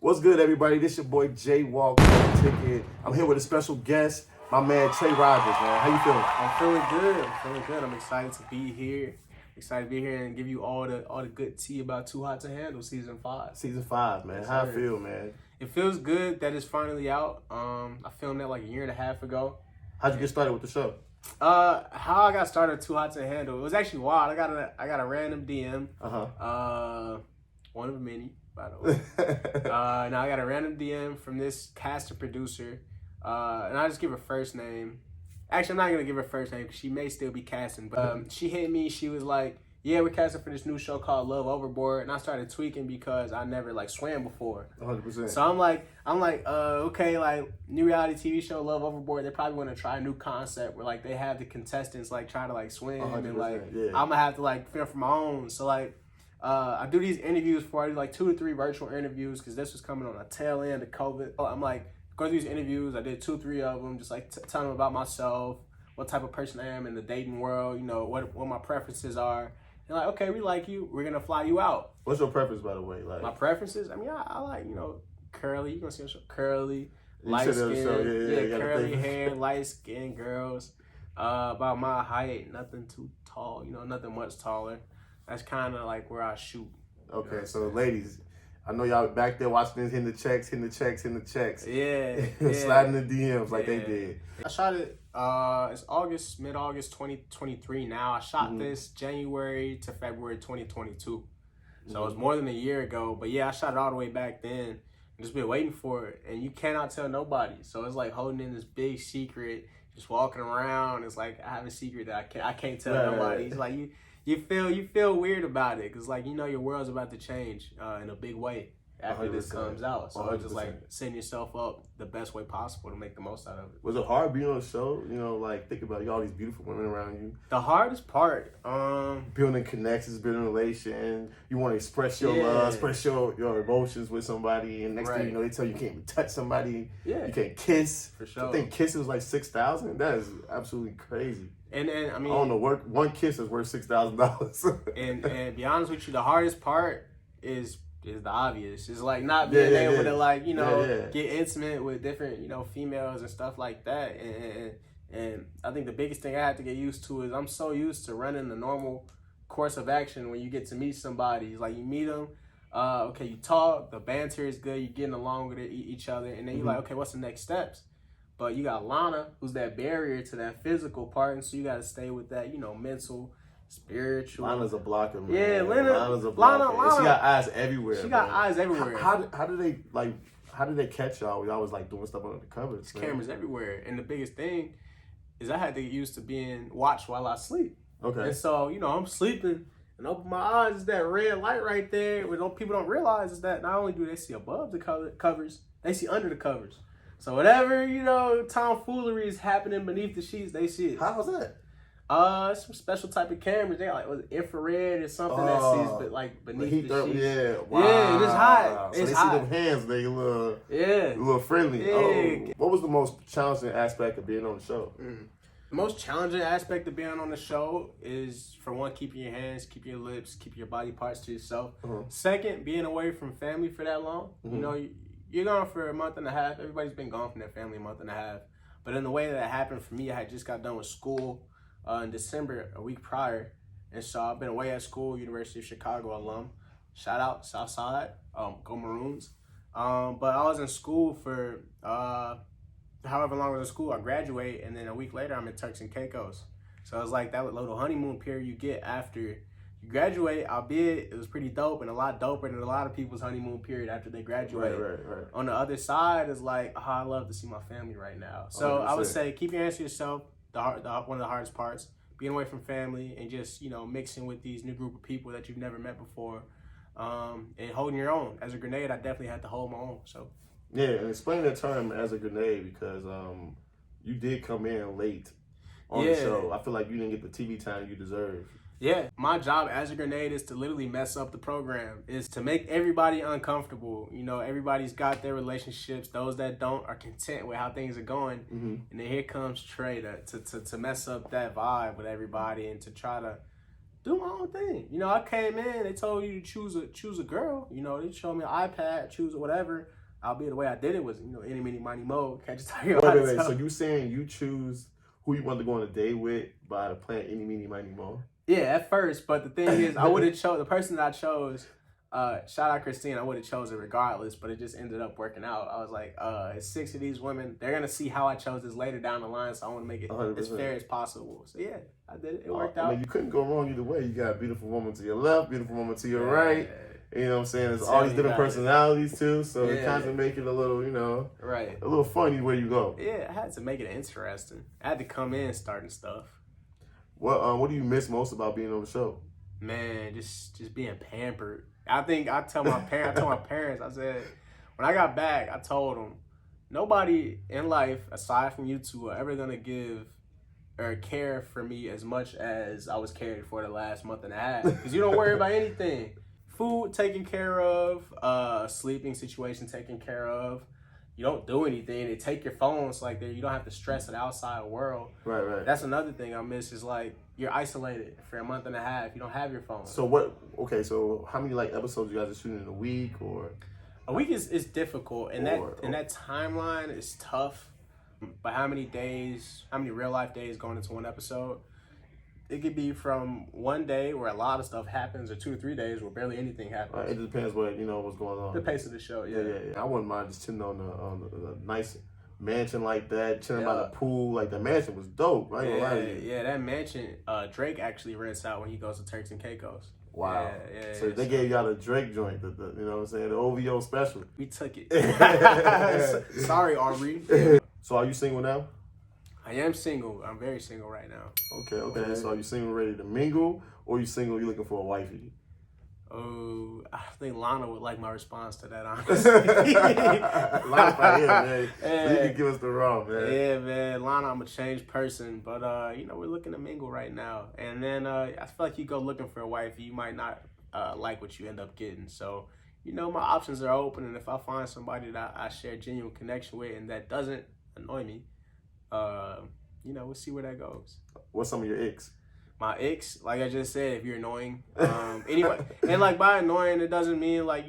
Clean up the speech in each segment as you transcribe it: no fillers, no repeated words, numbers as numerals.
What's good, everybody? This your boy Jay Walk Ticket. I'm here with a special guest, my man Trey Rogers, man. How you feeling? I'm feeling good. I'm excited to be here. Excited to be here and give you all the good tea about Too Hot to Handle season 5. Season 5, man. Yes, How sir. I feel, man? It feels good that it's finally out. I filmed that like a year and a half ago. How'd you get started with the show? How I got started Too Hot to Handle. It was actually wild. I got a random DM. One of many, by the way. Now I got a random DM from this caster producer, and I just give her first name. Actually, I'm not gonna give her first name because she may still be casting. But she hit me. She was like, "Yeah, we're casting for this new show called Love Overboard," and I started tweaking because I never like swam before. 100%. So I'm like, okay, like new reality TV show Love Overboard. They probably want to try a new concept where like they have the contestants like try to like swim and like I'm gonna have to like film for my own. So like. I do these interviews for I do like 2 to 3 virtual interviews because this was coming on a tail end of COVID. I'm like going through these interviews. I did 2 or 3 of them, just like telling them about myself, what type of person I am in the dating world, you know, what my preferences are. And like, okay, we like you. We're gonna fly you out. What's your preference, by the way? Like my preferences. I mean, I like curly. You gonna see a show curly, light skin, curly hair, light skin girls. About my height, nothing too tall. Nothing much taller. That's kind of like where I shoot. Okay, so ladies, I know y'all back there watching this, hitting the checks. Yeah. Sliding the DMs like they did. I shot it, it's mid-August 2023 now. I shot this January to February 2022. So it was more than a year ago. But yeah, I shot it all the way back then. And just been waiting for it. And you cannot tell nobody. So it's like holding in this big secret, just walking around. It's like I have a secret that I can't tell nobody. It's like you feel weird about it because like your world's about to change in a big way after 100%. this comes out. So it's just 100%. like setting yourself up the best way possible to make the most out of it. Was it hard being on the show? Like think about it, all these beautiful women around you. The hardest part, building connections, building relations. You want to express your love, express your emotions with somebody, and next thing you know, they tell you can't even touch somebody. Yeah, you can't kiss. For sure. I think kissing was like $6,000. That is absolutely crazy. And I mean, I don't know, one kiss is worth $6,000. and be honest with you, the hardest part is the obvious. It's like not being able to like get intimate with different females and stuff like that. And I think the biggest thing I had to get used to is I'm so used to running the normal course of action when you get to meet somebody. It's like you meet them, okay, you talk, the banter is good, you're getting along with each other, and then you're like, okay, what's the next steps? But you got Lana, who's that barrier to that physical part, and so you got to stay with that, mental, spiritual. Lana's a blocker, man. Yeah, Lana's a blocker. Lana, she got eyes everywhere. She got eyes everywhere. How did they catch y'all? Y'all was like doing stuff under the covers. There's cameras everywhere, and the biggest thing is I had to get used to being watched while I sleep. Okay. And so I'm sleeping and open my eyes, is that red light right there. What people don't realize is that not only do they see above the covers, they see under the covers. So whatever, tomfoolery is happening beneath the sheets, they see it. How was that? Some special type of cameras. They got like infrared or something that sees but like beneath the sheets. Yeah, wow. Yeah, it is hot. So it's they hot. see them hands, they a little friendly. Yeah. Oh. What was the most challenging aspect of being on the show? The most challenging aspect of being on the show is, for one, keeping your hands, keeping your lips, keeping your body parts to yourself. Second, being away from family for that long. You're gone for a month and a half. Everybody's been gone from their family a month and a half. But in the way that happened for me, I had just got done with school in December, a week prior. And so I've been away at school, University of Chicago alum. Shout out, Southside, go Maroons. But I was in school for however long I was in school. I graduate, and then a week later, I'm in Turks and Caicos. So it was like that little honeymoon period you get after you graduate, albeit it was pretty dope and a lot doper than a lot of people's honeymoon period after they graduate. Right. On the other side is like, I love to see my family right now. So 100%. I would say keep your hands to yourself, one of the hardest parts, being away from family and just, mixing with these new group of people that you've never met before, and holding your own. As a grenade, I definitely had to hold my own. So yeah, and explain the term as a grenade because you did come in late on the show. I feel like you didn't get the TV time you deserve. Yeah, my job as a grenade is to literally mess up the program, is to make everybody uncomfortable. Everybody's got their relationships. Those that don't are content with how things are going. And then here comes Trey to mess up that vibe with everybody and to try to do my own thing. You know, I came in, they told you to choose a girl. You know, they showed me an iPad, choose whatever. Albeit the way I did it was, you know, any, mini, money, mo. Catch a tiger. Wait. So you saying you choose who you want to go on a date with by playing any, mini, money, mo? Yeah, at first. But the thing is, I would have chose the person that I chose. Shout out Christine. I would have chosen regardless, but it just ended up working out. I was like, it's 6 of these women. They're gonna see how I chose this later down the line, so I want to make it 100%. As fair as possible. So yeah, I did it. It worked out. I mean, you couldn't go wrong either way. You got a beautiful woman to your left, beautiful woman to your right. You know what I'm saying? There's all these different personalities too, so it kind of make it a little, you know, a little funny where you go. Yeah, I had to make it interesting. I had to come in starting stuff. What do you miss most about being on the show? Man, just being pampered. I told my parents, I said, when I got back, I told them, nobody in life, aside from you two, are ever going to give or care for me as much as I was cared for the last month and a half. Because you don't worry about anything. Food taken care of, sleeping situation taken care of. You don't do anything. They take your phones like you don't have to stress the outside world. Right. That's another thing I miss is like you're isolated for a month and a half. You don't have your phone. So how many like episodes you guys are shooting in a week or? A week is difficult, and that timeline is tough. But how many real life days going into one episode? It could be from one day where a lot of stuff happens, or 2 or 3 days where barely anything happens. It depends what's going on. The pace of the show, yeah. I wouldn't mind just chilling on a nice mansion like that, chilling by the pool. Like the mansion was dope, right? Yeah, that mansion. Drake actually rents out when he goes to Turks and Caicos. Wow. Yeah, so they gave y'all the Drake joint, the you know what I'm saying, the OVO special. We took it. Sorry, Aubrey. So are you single now? I am single. I'm very single right now. Okay. So are you single ready to mingle, or you single you looking for a wifey? Oh, I think Lana would like my response to that, honestly. Lana's right here, man. So you can give us the raw, man. Yeah, man. Lana, I'm a changed person, but we're looking to mingle right now. And then I feel like you go looking for a wifey, you might not like what you end up getting. So, my options are open, and if I find somebody that I share genuine connection with and that doesn't annoy me, we'll see where that goes. What's some of your icks? My icks, like I just said, if you're annoying, anybody, and like by annoying, it doesn't mean like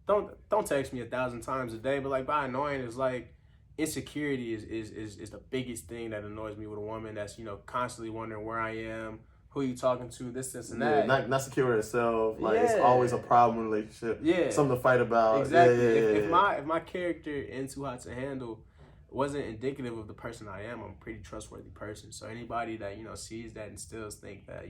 don't text me 1,000 times a day, but like by annoying, it's like insecurity is the biggest thing that annoys me with a woman that's constantly wondering where I am, who you talking to, this and that. Not secure with herself. Like it's always a problem in a relationship. Yeah, something to fight about. Exactly. If my character ain't too hot to handle wasn't indicative of the person I am, I'm a pretty trustworthy person. So anybody that, sees that and still think that,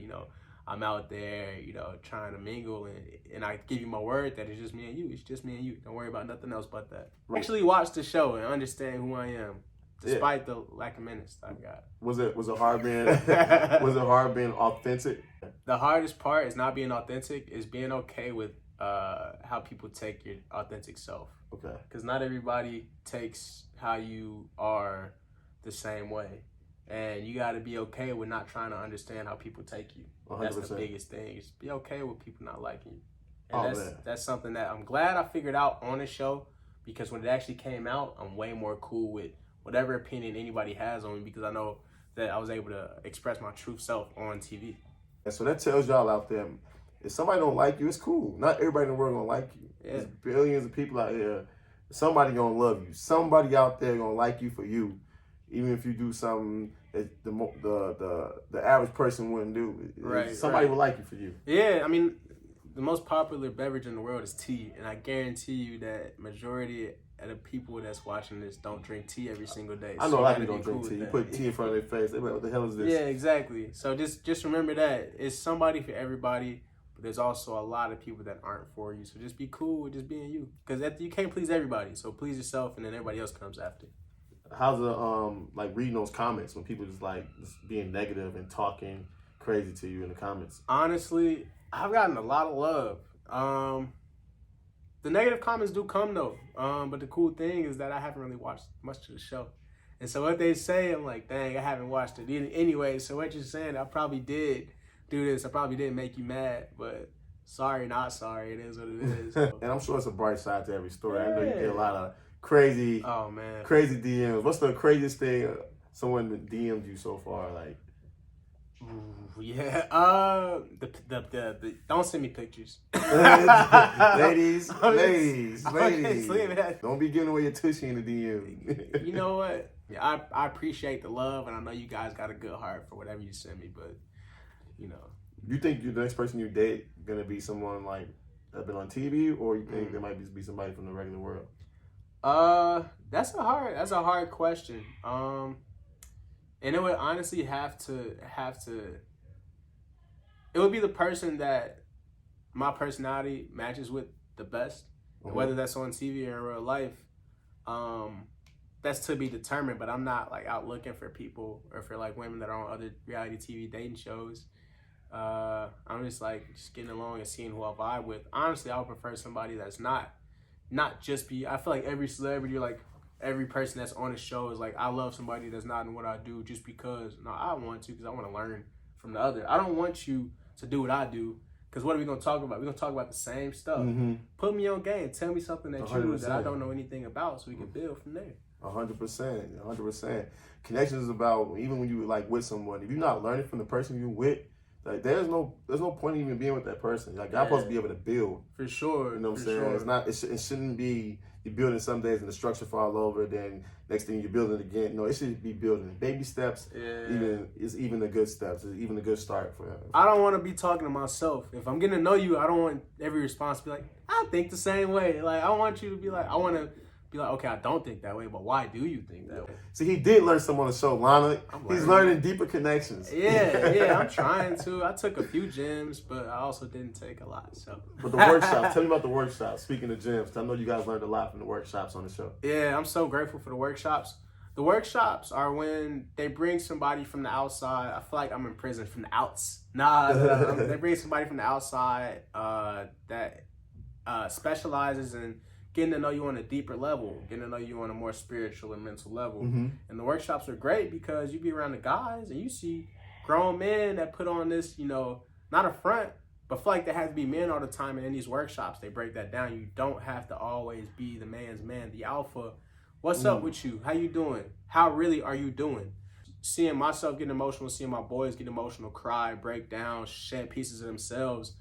I'm out there, trying to mingle and I give you my word that it's just me and you. It's just me and you. Don't worry about nothing else but that. Actually watch the show and understand who I am, despite the lack of minutes I got. Was it hard being being authentic? The hardest part is not being authentic, is being okay with how people take your authentic self. Okay. Because not everybody takes how you are the same way. And you got to be okay with not trying to understand how people take you. 100%. That's the biggest thing. Just be okay with people not liking you. And that's something that I'm glad I figured out on the show, because when it actually came out, I'm way more cool with whatever opinion anybody has on me, because I know that I was able to express my true self on TV. And so that tells y'all out there, if somebody don't like you, it's cool. Not everybody in the world gonna like you. Yeah. There's billions of people out here. Somebody gonna love you. Somebody out there gonna like you for you, even if you do something that the average person wouldn't do. Right. Somebody will like you for you. Yeah, I mean, the most popular beverage in the world is tea, and I guarantee you that majority of the people that's watching this don't drink tea every single day. I know a lot of people don't drink tea. You put tea in front of their face, they be like, "What the hell is this?" Yeah, exactly. So just remember that it's somebody for everybody. There's also a lot of people that aren't for you. So just be cool with just being you. Because you can't please everybody. So please yourself, and then everybody else comes after. How's the reading those comments when people just being negative and talking crazy to you in the comments? Honestly, I've gotten a lot of love. The negative comments do come though. But the cool thing is that I haven't really watched much of the show. And so what they say, I'm like, dang, I haven't watched it anyway. So what you're saying, I probably did do this. I probably didn't make you mad, but sorry, not sorry. It is what it is. And I'm sure it's a bright side to every story. Yeah. I know you get a lot of crazy DMs. What's the craziest thing someone DM'd you so far? Like, Ooh, yeah. The don't send me pictures. ladies. Don't be giving away your tushy in the DM. You know what? Yeah, I appreciate the love, and I know you guys got a good heart for whatever you send me, but you know. You think the next person you date gonna be someone like that been on TV, or you think there might be somebody from the regular world? That's a hard question. And it would honestly have to. It would be the person that my personality matches with the best, whether that's on TV or in real life. That's to be determined. But I'm not like out looking for people or for like women that are on other reality TV dating shows. I'm just getting along and seeing who I vibe with. Honestly, I would prefer somebody that's not just be. I feel like every celebrity, like every person that's on the show is like, I love somebody that's not in what I do just because. No, I want to because I want to learn from the other. I don't want you to do what I do because what are we gonna talk about? We're gonna talk about the same stuff. Put me on game. Tell me something that 100%. You do that I don't know anything about, so we can build from there. 100%. Connections is about, even when you like with someone, if you're not learning from the person you with, like there's no point in even being with that person. Like y'all supposed to be able to build. For sure. You know what I'm saying? Sure. It's not. It shouldn't be you're building some days and the structure fall over. Then next thing you're building again. No, it should be building baby steps. Yeah. Even the good steps. It's even a good start for him. I don't want to be talking to myself. If I'm getting to know you, I don't want every response to be like, I think the same way. Like I want you to be like, I want to be like, okay, I don't think that way, but why do you think that way? See, he did learn some on the show, Lana. He's learning deeper connections. Yeah, I'm trying to. I took a few gyms, but I also didn't take a lot. So, but the workshops, tell me about the workshops. Speaking of gyms, I know you guys learned a lot from the workshops on the show. Yeah, I'm so grateful for the workshops. The workshops are when they bring somebody from the outside. I feel like I'm in prison from the outs. They bring somebody from the outside that specializes in getting to know you on a deeper level, getting to know you on a more spiritual and mental level. And the workshops are great because you be around the guys and you see grown men that put on this, not a front, but feel like they have to be men all the time. And in these workshops, they break that down. You don't have to always be the man's man, the alpha. What's up with you? How you doing? How really are you doing? Seeing myself get emotional, seeing my boys get emotional, cry, break down, shed pieces of themselves.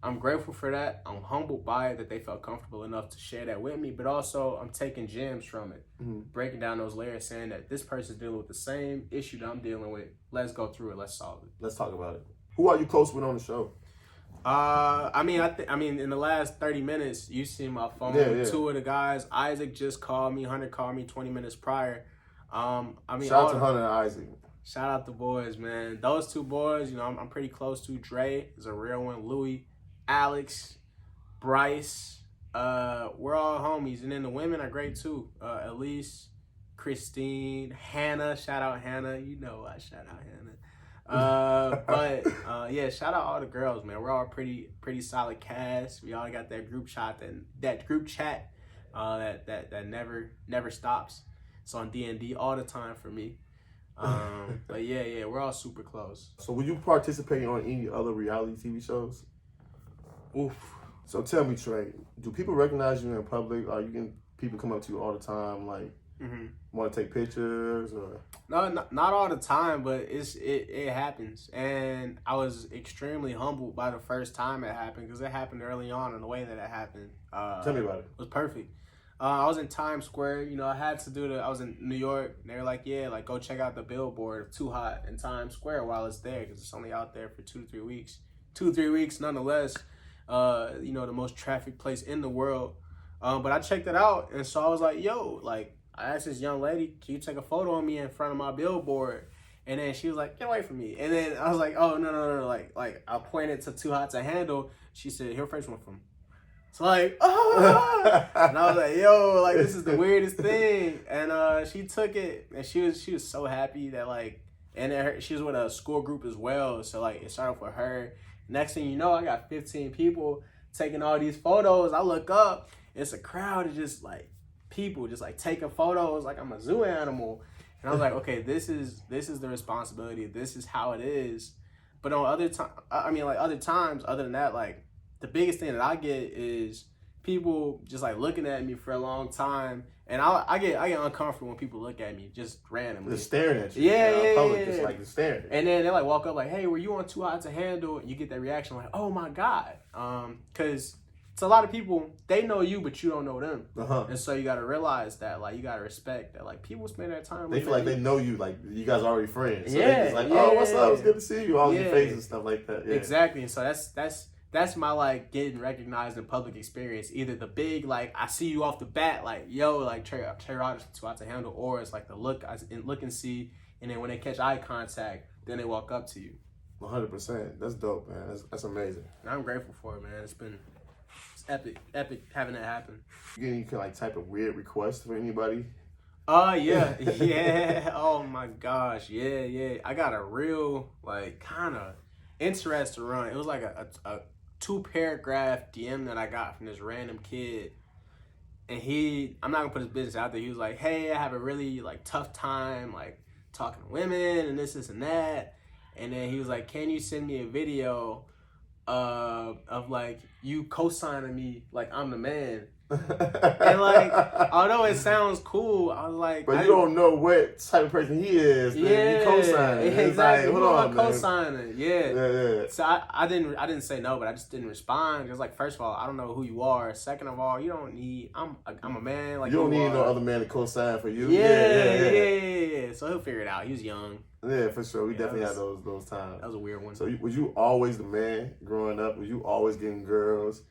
I'm grateful for that. I'm humbled by it that they felt comfortable enough to share that with me, but also I'm taking gems from it, breaking down those layers, saying that this person's dealing with the same issue that I'm dealing with. Let's go through it. Let's solve it. Let's talk about it. Who are you close with on the show? I mean, in the last 30 minutes, you see my phone. Yeah. Two of the guys, Isaac just called me. Hunter called me 20 minutes prior. Shout out to Hunter and Isaac. Shout out the boys, man. Those two boys, I'm pretty close to. Dre is a real one. Louis. Alex, Bryce, we're all homies. And then the women are great too. Elise, Christine, Hannah, shout out Hannah. You know I shout out Hannah. Yeah, shout out all the girls, man. We're all pretty solid cast. We all got that group chat that never stops. It's on D&D all the time for me. But yeah, we're all super close. So will you participate on any other reality TV shows? Oof. So tell me, Trey, do people recognize you in public? Are you getting people come up to you all the time, like want to take pictures? Or no, not all the time, but it happens. And I was extremely humbled by the first time it happened because it happened early on, and the way that it happened, tell me about it. Was perfect. I was in Times Square. I had to I was in New York. And they were like, yeah, like go check out the billboard of Too Hot in Times Square while it's there because it's only out there for 2 to 3 weeks. 2 to 3 weeks, nonetheless. The most trafficked place in the world. But I checked it out, and so I was like, yo, like, I asked this young lady, can you take a photo of me in front of my billboard? And then she was like, get away from me. And then I was like, oh, no. Like I pointed to Too Hot to Handle. She said, here, first one from. So like, oh! And I was like, yo, like, this is the weirdest thing. And she took it, and she was so happy that, like, and she was with a school group as well. So, like, it started off with her. Next thing you know, I got 15 people taking all these photos. I look up, it's a crowd of just like people just like taking photos like I'm a zoo animal. And I was like, okay, this is the responsibility. This is how it is. But on other times, other than that, like the biggest thing that I get is people just like looking at me for a long time, and I get uncomfortable when people look at me just randomly, just staring at you. Yeah. Public, just like staring. And then they like walk up like, "Hey, were you on Too Hot to Handle?" And you get that reaction like, "Oh my God," because it's a lot of people, they know you, but you don't know them. And so you got to realize that, like, you got to respect that, like, people spend their time. They feel like they know you, like, you guys are already friends. So yeah. they just like, oh, what's up? It's good to see you. All your faces and stuff like that. Yeah. Exactly. And so that's my, like, getting recognized in public experience. Either the big, like, I see you off the bat, like, yo, like, Trey Rogers Too Hot to Handle, or it's like the look and see, and then when they catch eye contact, then they walk up to you. 100%. That's dope, man. That's amazing. And I'm grateful for it, man. It's epic having that happen. You get any kind of like type of weird request for anybody? Yeah. Oh my gosh, yeah. I got a real like kind of interesting run. It was like a 2-paragraph DM that I got from this random kid, and I'm not gonna put his business out there. He was like, "Hey, I have a really like tough time like talking to women and this and that," and then he was like, "Can you send me a video of like you co-signing me like I'm the man?" And like, although it sounds cool, I was like, but you don't know what type of person he is. Yeah, you co-signing. Exactly. Like, hold on, co-signing. Yeah. So I didn't say no, but I just didn't respond because, like, first of all, I don't know who you are. Second of all, you don't need. I'm a man. Like, you don't need no other man to co-sign for you. Yeah. So he'll figure it out. He was young. Yeah, for sure. We definitely had those times. That was a weird one. So was you always the man growing up? Was you always getting girls?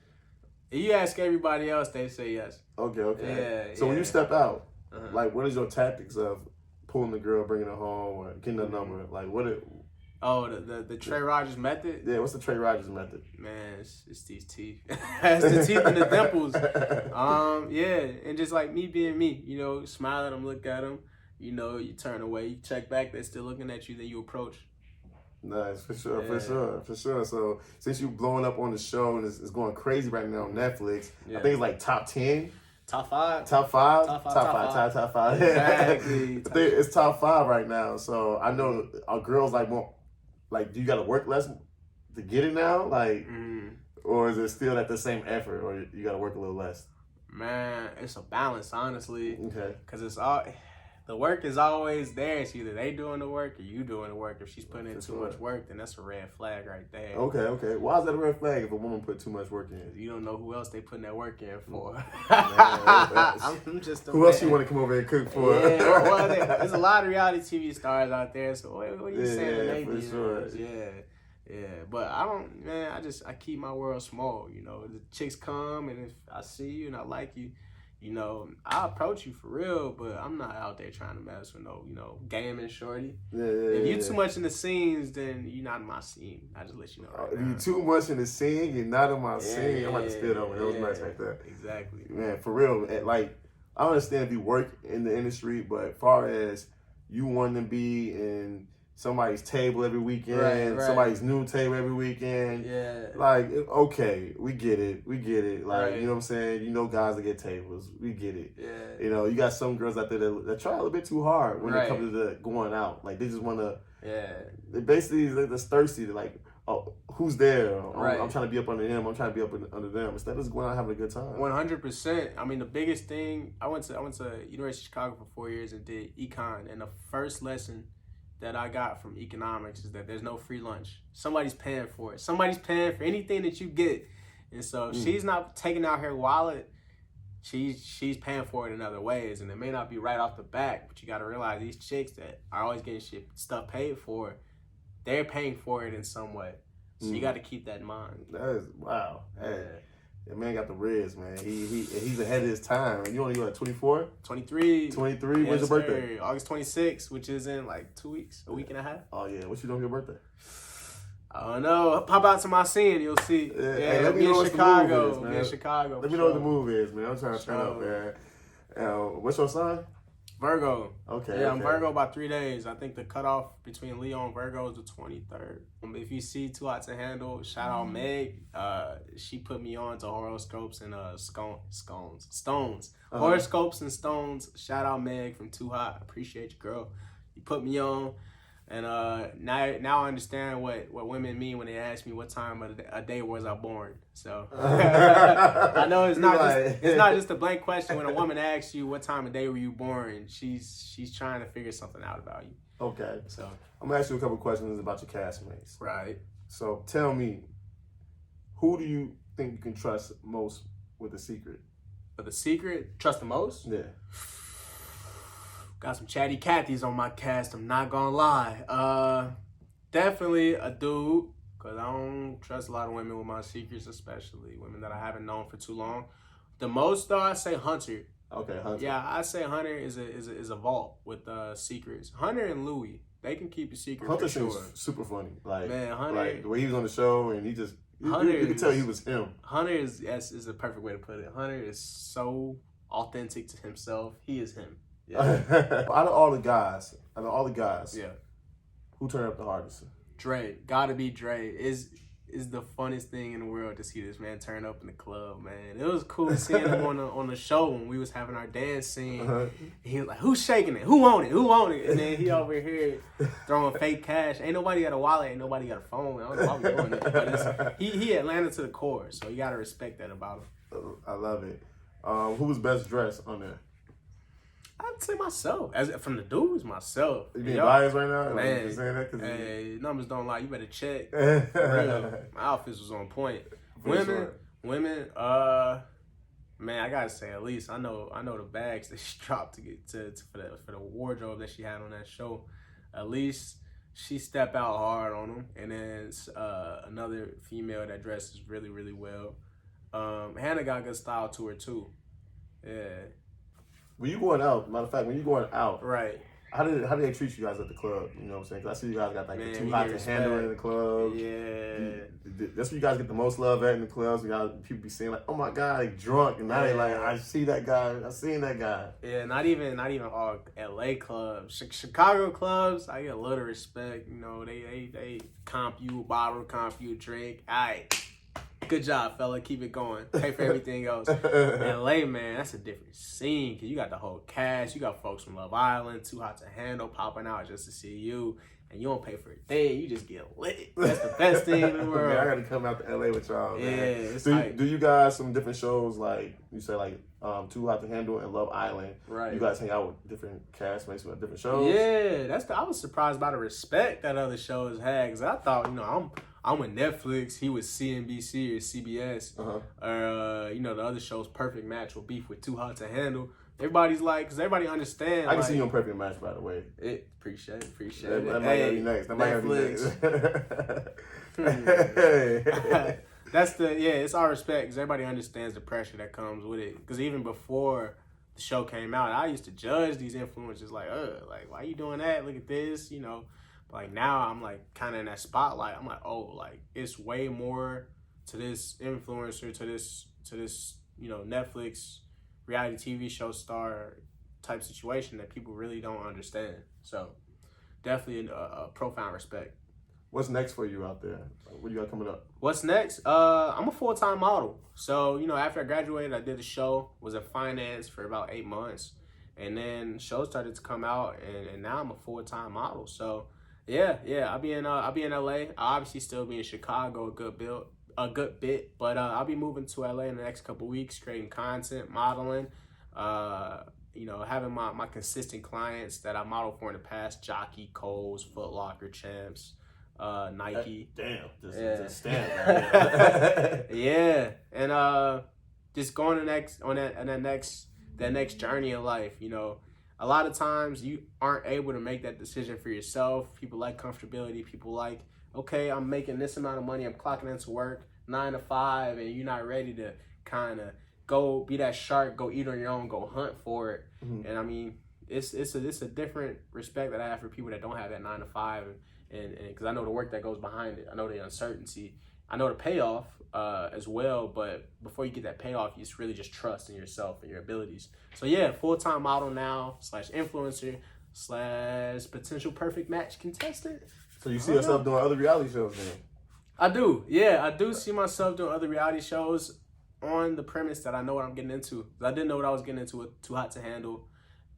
If you ask everybody else, they say yes. Okay. Yeah. So when you step out, like, what is your tactics of pulling the girl, bringing her home, or getting a number? Like, what? The Trey Rogers method? Yeah, what's the Trey Rogers method? Man, it's these teeth. It's the teeth and the dimples. And just like me being me, you know, smile at them, look at them, you know, you turn away, you check back, they're still looking at you, then you approach. Nice, for sure. So since you blowing up on the show and it's going crazy right now on Netflix, I think it's like top 10. Top 5. Top 5. Exactly. I think it's top 5 right now. So I know our girls like more, like, do you got to work less to get it now? Like, or is it still at the same effort, or you got to work a little less? Man, it's a balance, honestly. Okay. Because the work is always there. It's either they doing the work or you doing the work. If she's putting in too much work, then that's a red flag right there. Okay. Why is that a red flag if a woman put too much work in? You don't know who else they putting that work in for. I'm just who else you want to come over and cook for? Yeah, well, there's a lot of reality TV stars out there. So what are you saying? For sure. Yeah. But I keep my world small. You know, the chicks come, and if I see you and I like you, you know, I approach you for real, but I'm not out there trying to mess with no, you know, gaming shorty. If you too much in the scenes, then you're not in my scene. I just let you know. If you too much in the scene, you're not in my scene. I'm about to spit over. That was nice right there. Exactly. Man, for real. Like, I understand if you work in the industry, but as far as you wanting to be in somebody's table every weekend, somebody's new table every weekend. Yeah. Like, okay, we get it. Like, you know what I'm saying? You know guys that get tables. We get it. Yeah. You know, you got some girls out there that try a little bit too hard when it comes to the going out. Like, they just want to, they basically, they're just thirsty to, like, oh, who's there? I'm trying to be up under them. I'm trying to be up under them. Instead of just going out and having a good time. 100%. I mean, the biggest thing, I went to University of Chicago for 4 years and did econ, and the first lesson that I got from economics is that there's no free lunch. Somebody's paying for it. Somebody's paying for anything that you get. And so she's not taking out her wallet. She's paying for it in other ways. And it may not be right off the back, but you got to realize these chicks that are always getting stuff paid for, they're paying for it in some way. So you got to keep that in mind. That is, wow. Hey. That man got the reds, man. He's ahead of his time. You only got 24? 23. 23? When's your birthday? August 26th, which is in like 2 weeks, a week and a half. Oh, yeah. What you doing for your birthday? I don't know. Pop out to my scene, you'll see. Yeah, hey, let me know what the move is, man. In Chicago. Let me know what the move is, man. I'm trying to turn up, man. What's your sign? Virgo. Okay. I'm Virgo by 3 days. I think the cutoff between Leo and Virgo is the 23rd. If you see Too Hot to Handle, shout out Meg. She put me on to horoscopes and stones. Horoscopes and stones. Shout out Meg from Too Hot. Appreciate you, girl. You put me on. And now I understand what women mean when they ask me what time of a day was I born. So I know it's not just a blank question when a woman asks you what time of day were you born. She's trying to figure something out about you. Okay. So I'm gonna ask you a couple questions about your castmates. Right. So tell me, who do you think you can trust most with a secret? With a secret, trust the most? Yeah. Got some chatty Cathys on my cast, I'm not gonna lie. Definitely a dude, because I don't trust a lot of women with my secrets, especially women that I haven't known for too long. The most, though, I say Hunter. Okay, Hunter. Yeah, I say Hunter is a vault with secrets. Hunter and Louis, they can keep a secret. Hunter for sure. seems super funny. Like, man, Hunter, like the way he was on the show, and he just you could tell he was him. Hunter is a perfect way to put it. Hunter is so authentic to himself. He is him. Yeah. Out of all the guys, yeah, who turned up the hardest? Dre, gotta be Dre. Is the funnest thing in the world to see this man turn up in the club, man. It was cool seeing him on the show when we was having our dance scene. Uh-huh. He was like, "Who's shaking it? Who want it? Who want it?" And then he over here throwing fake cash. Ain't nobody got a wallet. Ain't nobody got a phone. I don't know why we doing it, but he Atlanta to the core, so you gotta respect that about him. I love it. Who was best dressed on there? I'd say myself. From the dudes, myself. You being biased right now? Man, like, saying that hey, numbers don't lie. You better check. For real. My outfits was on point. Women, man, I gotta say at least I know the bags that she dropped to get for the wardrobe that she had on that show. At least she stepped out hard on them. And then another female that dresses really, really well. Hannah got good style to her too. Yeah. When you going out, matter of fact, when you going out, right? How did they treat you guys at the club? You know what I'm saying? Because I see you guys got like the too hot to handle in the club. Yeah, that's where you guys get the most love at in the clubs. People be saying like, "Oh my God, like drunk," and now they like, "I see that guy. I seen that guy." Yeah, not even all LA clubs, Chicago clubs. I get a little respect. You know, they comp you a bottle, comp you a drink. Alright. Good job, fella. Keep it going. Pay for everything else. LA, man, that's a different scene because you got the whole cast. You got folks from Love Island, Too Hot to Handle, popping out just to see you. And you don't pay for a thing. You just get lit. That's the best thing in the world. Man, I got to come out to LA with y'all, man. Yeah. Do you guys some different shows like you say like Too Hot to Handle and Love Island? Right. You guys hang out with different castmates with different shows? Yeah. I was surprised by the respect that other shows had because I thought, I'm with Netflix, he was CNBC or CBS, or the other show's Perfect Match will beef with Too Hot to Handle. Everybody's like, because everybody understands. I can see you on Perfect Match, by the way. Appreciate it. That might be next. That Netflix. That's it's our respect because everybody understands the pressure that comes with it. Because even before the show came out, I used to judge these influencers like why you doing that? Look at this, Like now I'm like kind of in that spotlight. I'm like, oh, like it's way more to this influencer, to this Netflix reality TV show star type situation that people really don't understand. So definitely a profound respect. What's next for you out there? What you got coming up? What's next? I'm a full-time model. So, after I graduated, I did a show, was in finance for about 8 months. And then shows started to come out and now I'm a full-time model. So yeah. I'll be in LA. I'll obviously still be in Chicago a good bit, but I'll be moving to LA in the next couple weeks, creating content, modeling, having my consistent clients that I modeled for in the past, Jockey, Kohl's, Foot Locker, Champs, Nike. Just stand right. Yeah. And just going that next journey in life, A lot of times you aren't able to make that decision for yourself. People like comfortability. People like, okay, I'm making this amount of money. I'm clocking into work 9 to 5, and you're not ready to kind of go be that shark, go eat on your own, go hunt for it. Mm-hmm. And I mean, it's a different respect that I have for people that don't have that 9 to 5, and because I know the work that goes behind it. I know the uncertainty. I know the payoff as well, but before you get that payoff, it's really just trust in yourself and your abilities. So yeah, full-time model now / influencer / potential perfect match contestant. So you see yourself doing other reality shows then? I do. Yeah, I do see myself doing other reality shows on the premise that I know what I'm getting into. I didn't know what I was getting into with Too Hot to Handle.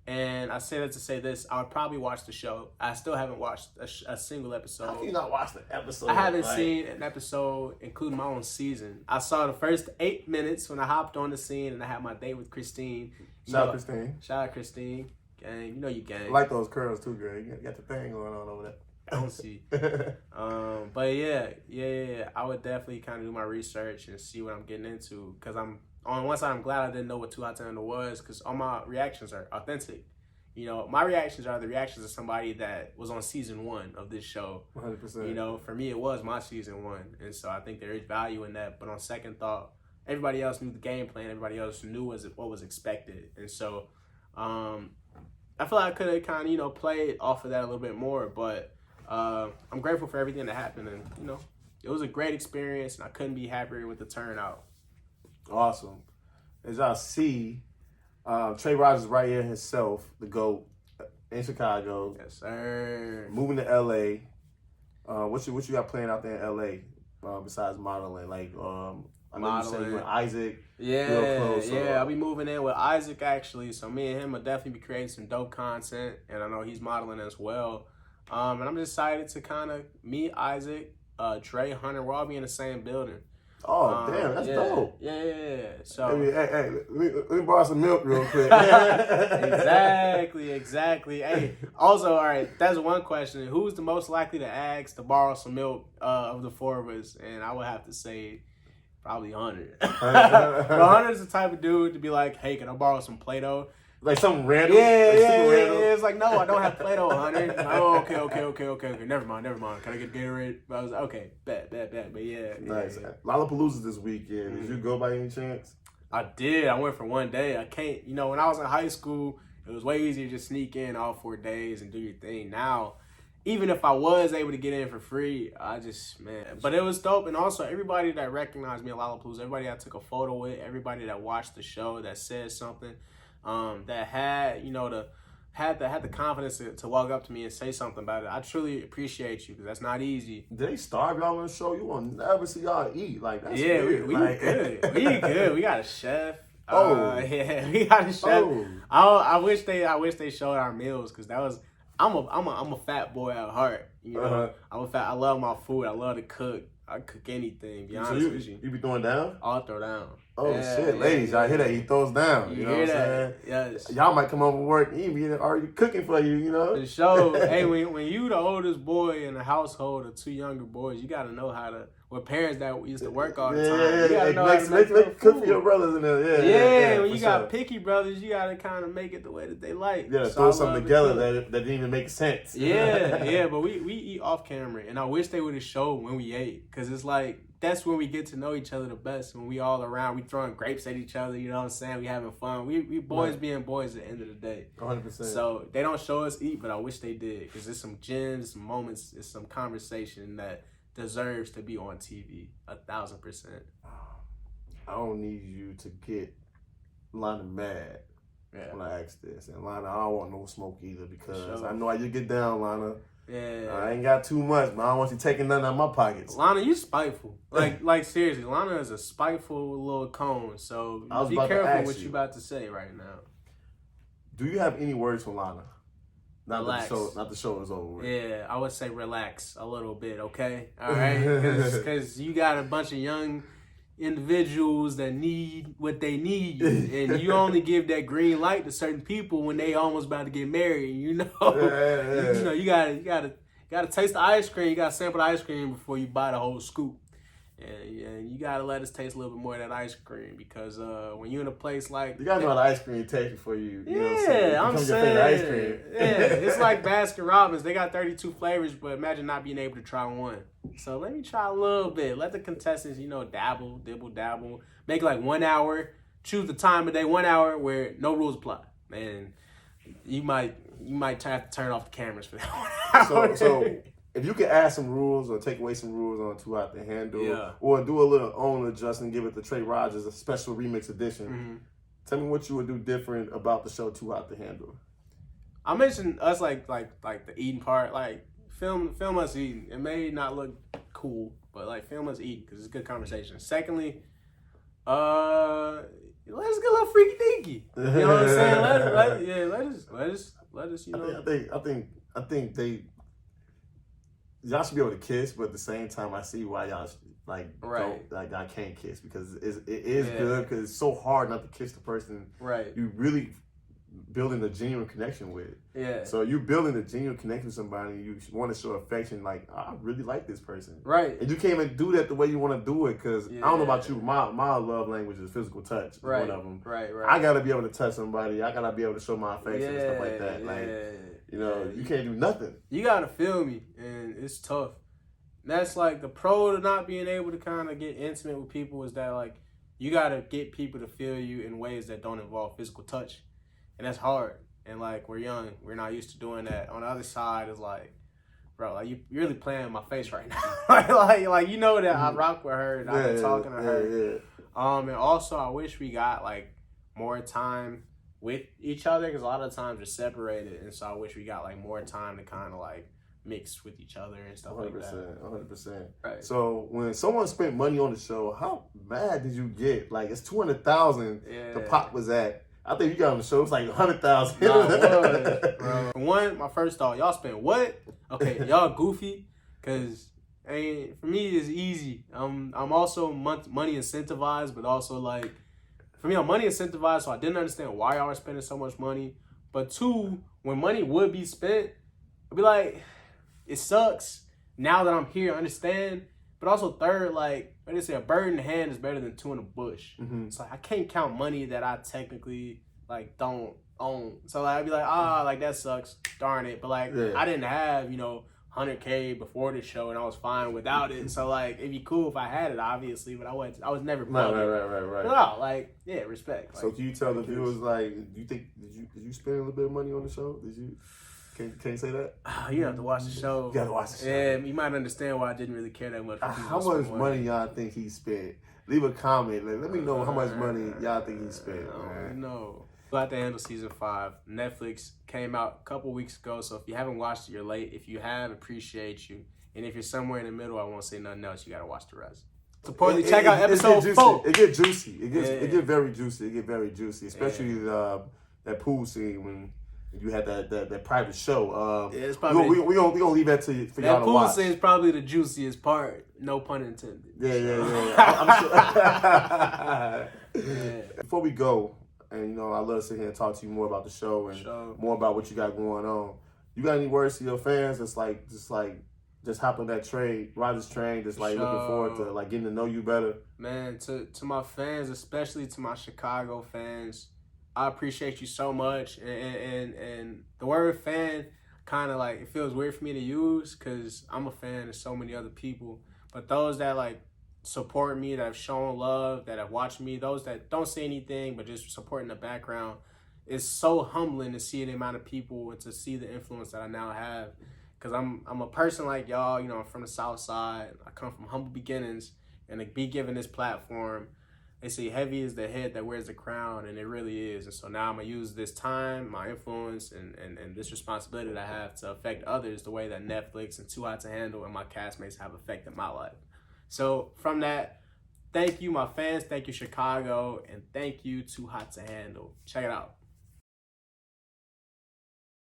And I say that to say this: I would probably watch the show. I still haven't watched a single episode. How can you not watch the episode? I haven't seen an episode, including my own season. I saw the first 8 minutes when I hopped on the scene and I had my date with Christine. Shout out Christine. Shout out Christine. Gang, you know you gang. I like those curls too, girl. You got the thing going on over there. I don't see. But yeah. I would definitely kind of do my research and see what I'm getting into. Because on one side, I'm glad I didn't know what Too Hot to Handle was, because all my reactions are authentic. You know, my reactions are the reactions of somebody that was on season 1 of this show. 100%. You know, for me, it was my season 1. And so I think there is value in that. But on second thought, everybody else knew the game plan. Everybody else knew what was expected. And so I feel like I could have kind of, played off of that a little bit more. But I'm grateful for everything that happened. And, it was a great experience. And I couldn't be happier with the turnout. Awesome. As y'all see, Trey Rogers right here himself, the GOAT, in Chicago. Yes, sir. Moving to LA. What you got playing out there in LA besides modeling? Like, I know you said you with Isaac. Yeah, close, I'll be moving in with Isaac, actually. So me and him will definitely be creating some dope content. And I know he's modeling as well. And I'm excited to kind of meet Isaac, Trey, Hunter. We'll all be in the same building. Oh, damn, that's dope. Yeah. So hey, let me borrow some milk real quick. Exactly. Hey, also, all right, that's one question. Who's the most likely to ask to borrow some milk of the 4 of us? And I would have to say probably Hunter. But Hunter's the type of dude to be like, hey, can I borrow some Play-Doh? Like something random? Random. It's like, no, I don't have Play-Doh, Hunter. Oh, okay. Never mind. Can I get Gatorade? I was like, okay, bet. But yeah. Nice. Yeah. Lollapalooza this weekend. Did you go by any chance? I did. I went for one day. I can't, when I was in high school, it was way easier to just sneak in all 4 days and do your thing. Now, even if I was able to get in for free, but it was dope. And also, everybody that recognized me at Lollapalooza, everybody I took a photo with, everybody that watched the show, that said something, that had, had the confidence to walk up to me and say something about it. I truly appreciate you, because that's not easy. Did they starve y'all on the show? You will never see y'all eat. Like, that's weird. We good. We good. We got a chef. We got a chef. Oh. I wish they showed our meals, because that was. I'm a fat boy at heart. I'm a fat. I love my food. I love to cook. I cook anything. Be honest with you. You be throwing down? I'll throw down. Oh shit, ladies! I hear that he throws down. You know what I'm saying? Yes. Y'all might come home from work. He be already cooking for you. The show. Hey, when you the oldest boy in a household of 2 younger boys, you got to know how to. With parents that used to work all the time, you gotta know how to make cook for your brothers in there. Yeah. When you got picky brothers, you gotta kind of make it the way that they like. Yeah, throw something together that didn't even make sense. Yeah. But we eat off camera, and I wish they would have showed when we ate, because it's like that's when we get to know each other the best. When we all around, we throwing grapes at each other. You know what I'm saying? We having fun. We boys being boys at the end of the day. 100%. So they don't show us eat, but I wish they did, because there's some gems, some moments, it's some conversation that deserves to be on TV 1,000%. I don't need you to get Lana mad when I ask this. And Lana, I don't want no smoke either, because I know how you get down, Lana. Yeah. I ain't got too much, but I don't want you taking nothing out of my pockets. Lana, you spiteful. Like seriously, Lana is a spiteful little cone. So be careful what you about to say right now. Do you have any words for Lana? Relax. Not the show is over with. Yeah, I would say relax a little bit, okay? All right? Because you got a bunch of young individuals that need what they need, and you only give that green light to certain people when they almost about to get married. You gotta taste the ice cream. You gotta sample the ice cream before you buy the whole scoop. And you gotta let us taste a little bit more of that ice cream, because when you're in a place like you gotta know how the ice cream tastes before you. You know what I'm saying? Your favorite ice cream. It's like Baskin Robbins. They got 32 flavors, but imagine not being able to try one. So let me try a little bit. Let the contestants, dabble, dibble, dabble. Make like 1 hour. Choose the time of day, 1 hour where no rules apply. And you might have to turn off the cameras for that 1 hour. So if you could add some rules or take away some rules on Too Hot to Handle, or do a little own adjustment, give it to Trey Rogers, a special remix edition, tell me what you would do different about the show Too Hot to Handle. I mentioned us like the eating part, like film us eating. It may not look cool, but like film us eating, because it's good conversation. Secondly, let us get a little freaky dinky. You know what I'm saying? Let us. You know. I think y'all should be able to kiss, but at the same time, I see why y'all y'all can't kiss because it is good because it's so hard not to kiss the person you really building a genuine connection with. Yeah. So you building a genuine connection with somebody, you want to show affection. Like I really like this person. Right. And you can't even do that the way you want to do it because I don't know about you. My love language is physical touch. Right. One of them. Right. I gotta be able to touch somebody. I gotta be able to show my affection and stuff like that. Like you can't do nothing. You gotta feel me, and it's tough. That's like the pro to not being able to kind of get intimate with people is that like you gotta get people to feel you in ways that don't involve physical touch. And that's hard. And like we're young, we're not used to doing that. On the other side is like, bro, like you're really playing in my face right now. like you know that I rock with her and I've been talking to her. And also I wish we got like more time with each other because a lot of times we're separated, and so I wish we got like more time to kind of like mix with each other and stuff 100%, like that. 100%. Right. So when someone spent money on the show, how mad did you get? Like it's $200,000 the pop was at. I think you got on the show, it's like $100,000. Bro. One, my first thought, y'all spent what? Okay, y'all goofy, cause for me it's easy. I'm also money incentivized, but also like for me I'm money incentivized, so I didn't understand why y'all were spending so much money. But two, when money would be spent, I'd be like, it sucks. Now that I'm here, I understand. But also third, like they say, a bird in the hand is better than two in the bush. Mm-hmm. It's like I can't count money that I technically like don't own. So like, I'd be like, like that sucks, darn it. But like I didn't have 100K before the show, and I was fine without it. So like it'd be cool if I had it, obviously. But I was never right. No, like respect. So can you tell the viewers like, do you think did you spend a little bit of money on the show? Did you? Can you say that? You have to watch the show. You got to watch the show. Yeah, you might understand why I didn't really care that much. How much money y'all think he spent? Leave a comment. Let me know how much money y'all think he spent. I don't know. Glad to handle season 5. Netflix came out a couple weeks ago, so if you haven't watched it, you're late. If you have, appreciate you. And if you're somewhere in the middle, I won't say nothing else. You got to watch the rest. Supposedly, check out episode 4. It get juicy. It get very juicy. It get very juicy, especially that pool scene when you had that private show. It's probably we gonna leave that for y'all to watch. That pool scene is probably the juiciest part. No pun intended. Yeah. I'm sure. Before we go, and I love to sit here and talk to you more about the show and more about what you got going on. You got any words to your fans? That's just hop on that Trey Rogers train. Just like looking forward to like getting to know you better. Man, to my fans, especially to my Chicago fans, I appreciate you so much, and the word fan kind of like, it feels weird for me to use because I'm a fan of so many other people, but those that like support me, that have shown love, that have watched me, those that don't say anything but just support in the background, it's so humbling to see the amount of people and to see the influence that I now have, because I'm a person like y'all. I'm from the South Side. I come from humble beginnings, and to be given this platform, they say heavy is the head that wears the crown, and it really is. And so now I'm going to use this time, my influence, and this responsibility that I have to affect others the way that Netflix and Too Hot to Handle and my castmates have affected my life. So from that, thank you, my fans. Thank you, Chicago. And thank you, Too Hot to Handle. Check it out.